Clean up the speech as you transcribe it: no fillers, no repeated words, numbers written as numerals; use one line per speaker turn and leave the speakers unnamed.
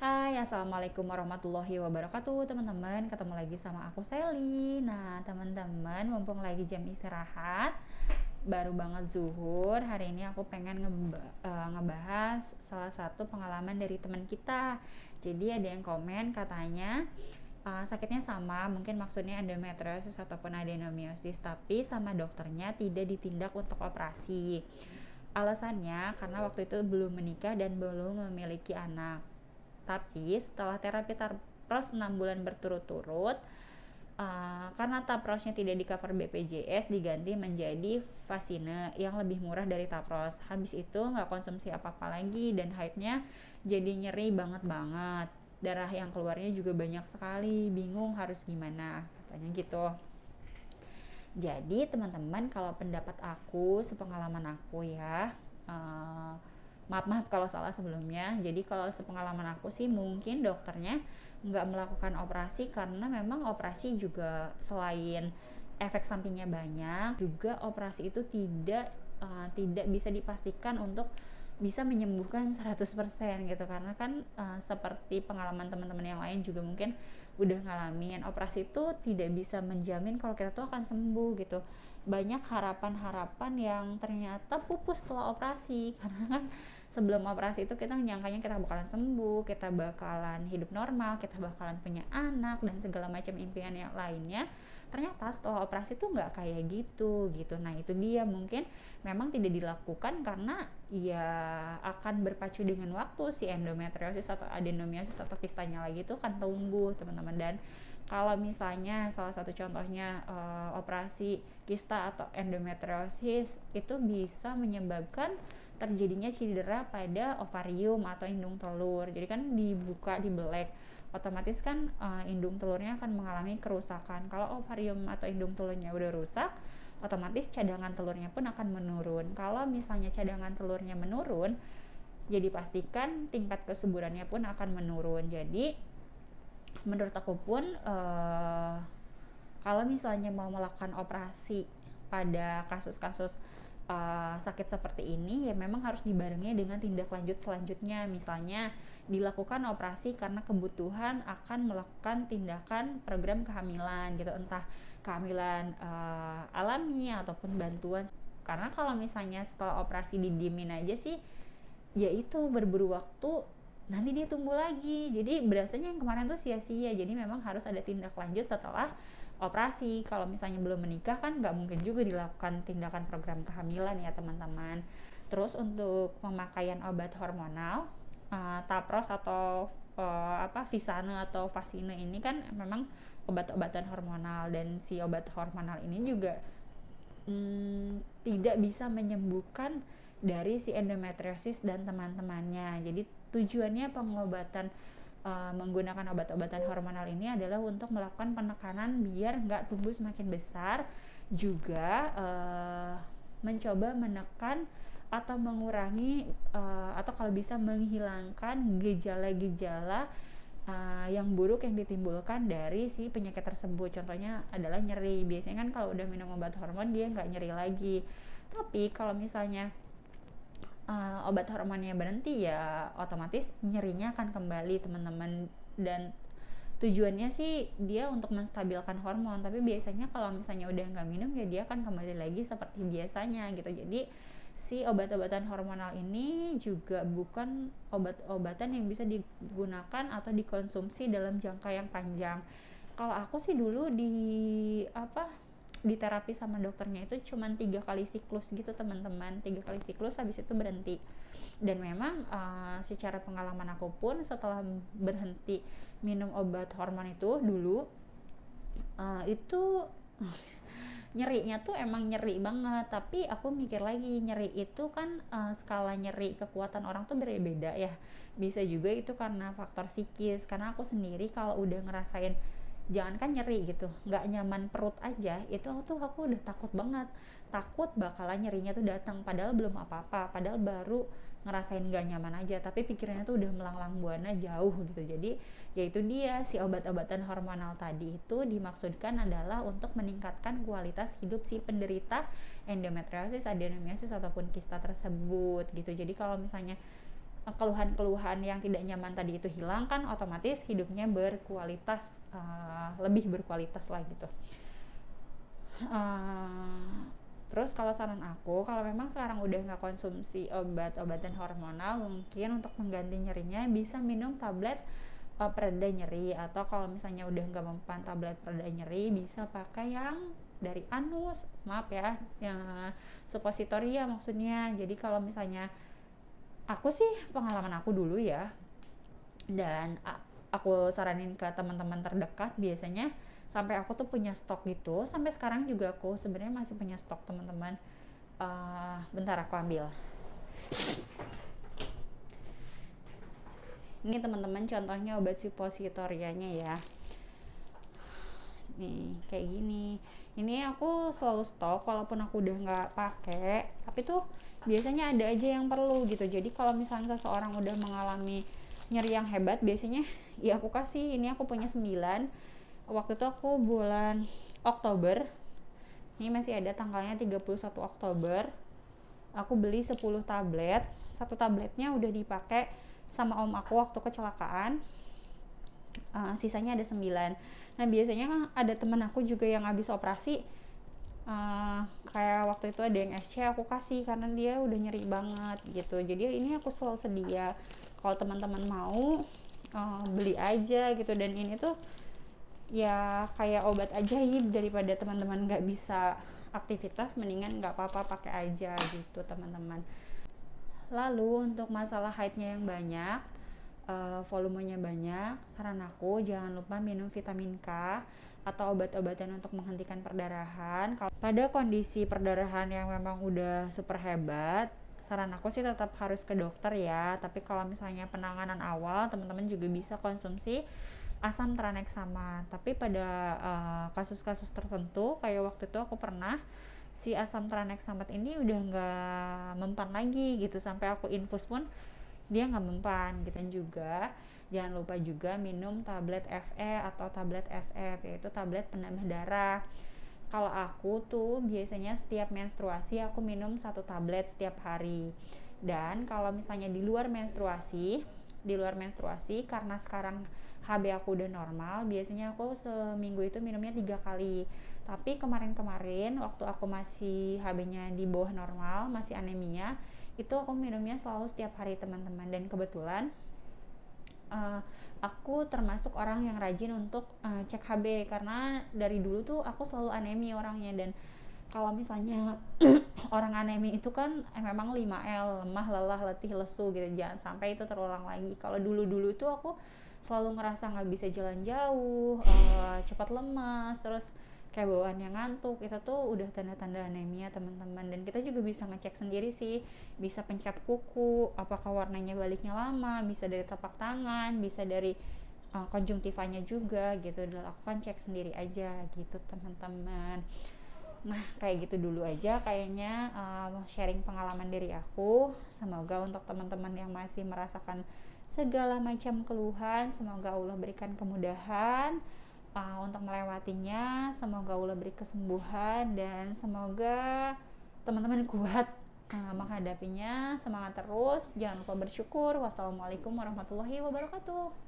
Hai, assalamualaikum warahmatullahi wabarakatuh teman-teman. Ketemu lagi sama aku Sally. Nah teman-teman, mumpung lagi jam istirahat, baru banget zuhur. Hari ini aku pengen ngebahas salah satu pengalaman dari teman kita. Jadi ada yang komen katanya sakitnya sama, mungkin maksudnya endometriosis ataupun adenomiosis, tapi sama dokternya tidak ditindak untuk operasi. Alasannya karena waktu itu belum menikah dan belum memiliki anak. Tapi setelah terapi tapros 6 bulan berturut-turut, karena taprosnya tidak di cover BPJS, diganti menjadi Vasine yang lebih murah dari tapros. Habis itu nggak konsumsi apa-apa lagi dan haidnya jadi nyeri banget. Darah yang keluarnya juga banyak sekali, bingung harus gimana, katanya gitu. Jadi teman-teman, kalau pendapat aku, sepengalaman aku ya, maaf kalau salah sebelumnya. Jadi kalau sepengalaman aku sih, mungkin dokternya nggak melakukan operasi karena memang operasi juga selain efek sampingnya banyak, juga operasi itu tidak bisa dipastikan untuk bisa menyembuhkan 100% gitu, karena kan seperti pengalaman teman-teman yang lain juga mungkin udah ngalamin, operasi itu tidak bisa menjamin kalau kita tuh akan sembuh gitu. Banyak harapan-harapan yang ternyata pupus setelah operasi karena kan sebelum operasi itu kita nyangkanya kita bakalan sembuh, kita bakalan hidup normal, kita bakalan punya anak dan segala macam impian yang lainnya. Ternyata setelah operasi tuh nggak kayak gitu. Nah itu dia, mungkin memang tidak dilakukan karena ya akan berpacu dengan waktu, si endometriosis atau adenomiosis atau kistanya lagi itu kan tumbuh teman-teman. Dan kalau misalnya salah satu contohnya operasi kista atau endometriosis itu bisa menyebabkan terjadinya cedera pada ovarium atau indung telur. Jadi kan dibuka, dibelek, otomatis kan indung telurnya akan mengalami kerusakan. Kalau ovarium atau indung telurnya udah rusak, otomatis cadangan telurnya pun akan menurun. Kalau misalnya cadangan telurnya menurun, ya dipastikan tingkat kesuburannya pun akan menurun. Jadi menurut aku pun kalau misalnya mau melakukan operasi pada kasus-kasus sakit seperti ini, ya memang harus dibarengi dengan tindak lanjut selanjutnya. Misalnya dilakukan operasi karena kebutuhan akan melakukan tindakan program kehamilan gitu, entah kehamilan alami ataupun bantuan. Karena kalau misalnya setelah operasi didiemin aja sih, ya itu berburu waktu, nanti dia tumbuh lagi, jadi berasanya yang kemarin tuh sia-sia. Jadi memang harus ada tindak lanjut setelah operasi. Kalau misalnya belum menikah kan nggak mungkin juga dilakukan tindakan program kehamilan ya teman-teman. Terus untuk pemakaian obat hormonal, tapros atau Visane atau Vasine ini kan memang obat-obatan hormonal, dan si obat hormonal ini juga tidak bisa menyembuhkan dari si endometriosis dan teman-temannya. Jadi tujuannya pengobatan menggunakan obat-obatan hormonal ini adalah untuk melakukan penekanan biar nggak tumbuh semakin besar, juga mencoba menekan atau mengurangi atau kalau bisa menghilangkan gejala-gejala yang buruk yang ditimbulkan dari si penyakit tersebut. Contohnya adalah nyeri. Biasanya kan kalau udah minum obat hormon dia nggak nyeri lagi. Tapi kalau misalnya obat hormonnya berhenti, ya otomatis nyerinya akan kembali teman-teman. Dan tujuannya sih dia untuk menstabilkan hormon, tapi biasanya kalau misalnya udah nggak minum ya dia akan kembali lagi seperti biasanya gitu. Jadi si obat-obatan hormonal ini juga bukan obat-obatan yang bisa digunakan atau dikonsumsi dalam jangka yang panjang. Kalau aku sih dulu di terapi sama dokternya itu cuman 3 kali siklus gitu teman-teman, 3 kali siklus habis itu berhenti. Dan memang secara pengalaman aku pun setelah berhenti minum obat hormon itu dulu, itu nyerinya tuh emang nyeri banget. Tapi aku mikir lagi, nyeri itu kan skala nyeri kekuatan orang tuh berbeda ya. Bisa juga itu karena faktor psikis, karena aku sendiri kalau udah ngerasain jangankan nyeri gitu, nggak nyaman perut aja, itu aku udah takut banget, takut bakalan nyerinya tuh datang, padahal belum apa-apa, padahal baru ngerasain nggak nyaman aja, tapi pikirannya tuh udah melanglang buana jauh gitu. Jadi ya itu dia, si obat-obatan hormonal tadi itu dimaksudkan adalah untuk meningkatkan kualitas hidup si penderita endometriosis, adenomiosis ataupun kista tersebut gitu. Jadi kalau misalnya keluhan-keluhan yang tidak nyaman tadi itu hilang, kan otomatis hidupnya berkualitas, lebih berkualitas lah gitu. Terus kalau saran aku, kalau memang sekarang udah nggak konsumsi obat-obatan hormonal, mungkin untuk mengganti nyerinya bisa minum tablet pereda nyeri, atau kalau misalnya udah nggak mempan tablet pereda nyeri, bisa pakai yang dari anus, maaf ya, yang suppositoria maksudnya. Jadi kalau misalnya aku sih, pengalaman aku dulu ya, dan aku saranin ke teman-teman terdekat, biasanya sampai aku tuh punya stok gitu. Sampai sekarang juga aku sebenarnya masih punya stok, teman-teman. Bentar aku ambil. Ini teman-teman contohnya obat suppositorianya ya. Nih kayak gini. Ini aku selalu stok walaupun aku udah nggak pakai, tapi tuh biasanya ada aja yang perlu gitu. Jadi kalau misalnya seseorang udah mengalami nyeri yang hebat, biasanya ya aku kasih. Ini aku punya 9. Waktu itu aku bulan Oktober, ini masih ada tanggalnya 31 Oktober, aku beli 10 tablet. Satu tabletnya udah dipakai sama om aku waktu kecelakaan, sisanya ada 9. Nah biasanya ada temen aku juga yang habis operasi, kayak waktu itu ada yang SC, aku kasih karena dia udah nyeri banget gitu. Jadi ini aku selalu sedia, kalau teman-teman mau beli aja gitu. Dan ini tuh ya kayak obat ajaib, daripada teman-teman nggak bisa aktivitas, mendingan nggak apa-apa pakai aja gitu teman-teman. Lalu untuk masalah haidnya yang banyak, volumenya banyak, saran aku jangan lupa minum vitamin K atau obat-obatan untuk menghentikan perdarahan. Kalau pada kondisi perdarahan yang memang udah super hebat, saran aku sih tetap harus ke dokter ya. Tapi kalau misalnya penanganan awal, teman-teman juga bisa konsumsi asam tranexamat. Tapi pada kasus-kasus tertentu, kayak waktu itu aku pernah, si asam tranexamat ini udah nggak mempan lagi gitu, sampai aku infus pun dia nggak mempan gitu. Dan juga jangan lupa juga minum tablet Fe atau tablet SF, yaitu tablet penambah darah. Kalau aku tuh biasanya setiap menstruasi aku minum 1 tablet setiap hari. Dan kalau misalnya di luar menstruasi, karena sekarang HB aku udah normal, biasanya aku seminggu itu minumnya 3 kali. Tapi kemarin-kemarin waktu aku masih HB-nya di bawah normal, masih anemia, itu aku minumnya selalu setiap hari teman-teman. Dan kebetulan aku termasuk orang yang rajin untuk cek HB, karena dari dulu tuh aku selalu anemi orangnya. Dan kalau misalnya orang anemi itu kan memang 5L, lemah, lelah, letih, lesu gitu. Jangan sampai itu terulang lagi. Kalau dulu-dulu tuh aku selalu ngerasa nggak bisa jalan jauh, cepat lemas, terus kayak bawaannya ngantuk. Itu tuh udah tanda-tanda anemia teman-teman. Dan kita juga bisa ngecek sendiri sih, bisa pencet kuku apakah warnanya baliknya lama, bisa dari telapak tangan, bisa dari konjungtivanya juga gitu. Dilakukan cek sendiri aja gitu teman-teman. Nah kayak gitu dulu aja kayaknya sharing pengalaman diri aku. Semoga untuk teman-teman yang masih merasakan segala macam keluhan, semoga Allah berikan kemudahan untuk melewatinya. Semoga Allah beri kesembuhan, dan semoga teman-teman kuat menghadapinya. Semangat terus, jangan lupa bersyukur. Wassalamualaikum warahmatullahi wabarakatuh.